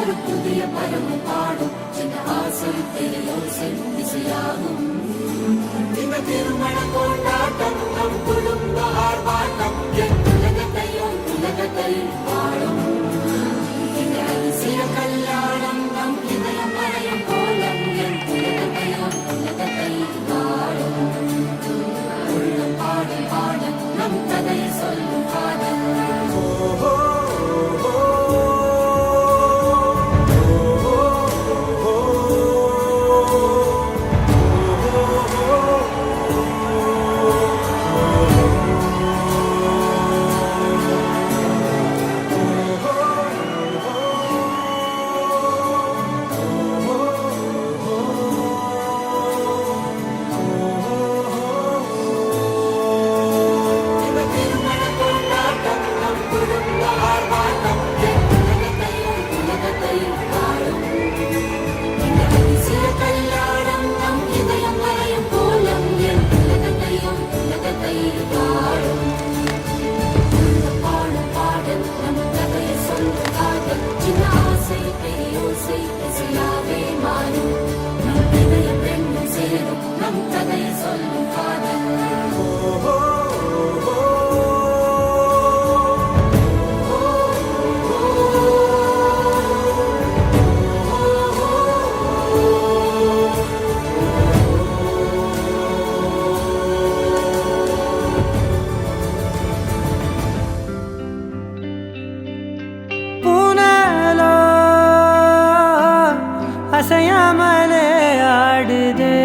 ஒரு புதிய பருவம் பாடும் சின்ன ஆசை பெரியோசை இசையாகும். இந்த திருமண கொண்டாட்டம் நம் குடும்ப ஆர்ப்பாட்டம் என் உலகத்தை வாழும். இந்த அதிசய கல்யாணம் நம் இதயம் மறையும் கோலம் என் உலகத்தை வாழும். உள்ளம் பாடும் பாடல் நம் கதை சொல்லும் காதல். அசையாமலே ஆடுதே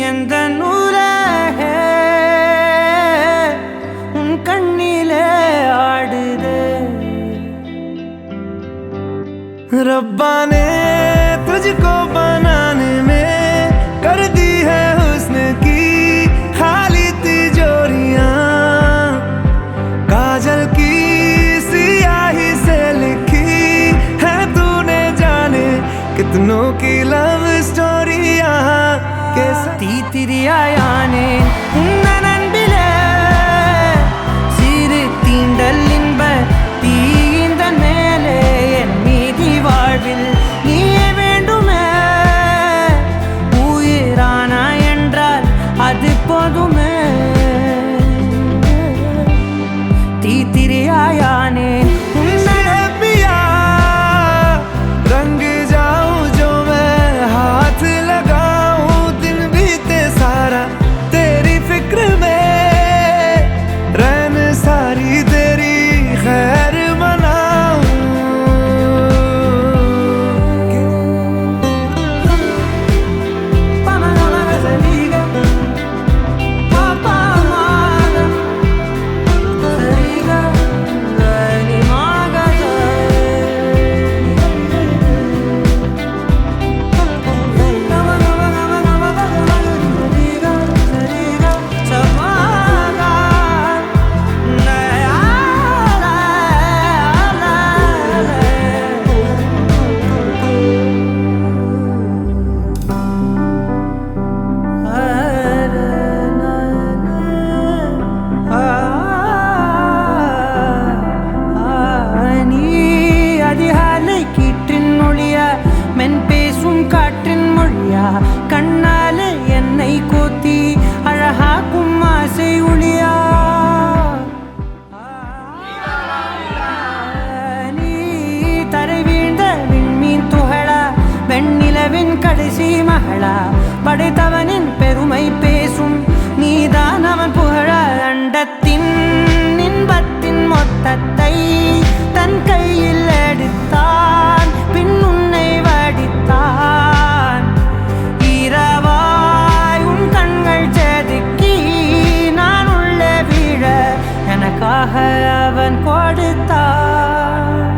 எந்த நூலகே உன் கண்ணிலே ஆடுதே. रब्बा ने तुझको बनाने में कर दी है हुस्न की खाली तिजोरियां, काजल की सियाही से लिखी है तूने जाने कितनों की लव स्टोरियां. தீத்திரியாயானே உன்னன் அன்பிலே சிறு தீண்டல் இன்ப தீந்தன் மேலே என் மீதி வாழ்வில் நீயே வேண்டுமே. உயிரானா என்றால் அது போதுமே. தீத்திரியாயானே கண்ணாலே என்னை கோத்தி அழகாக்கும் ஆசை ஒளியா. நீ தரை வீழ்ந்த விண்மீன் துகளா, வெண்ணிலவின் கடைசி மகளா, படைத்தவனின் பெருமை பேசும் நீதான் அவன் புகழ. அண்டத்தின் இன்பத்தின் மொத்தத்தை தன் கையில் எடுத்தான், பின் உன்னை வடித்தான். இரவாய் உன் கண்கள் செதுக்கி நான் உள்ளே வீழ எனக்காக அவன் கொடுத்தான்.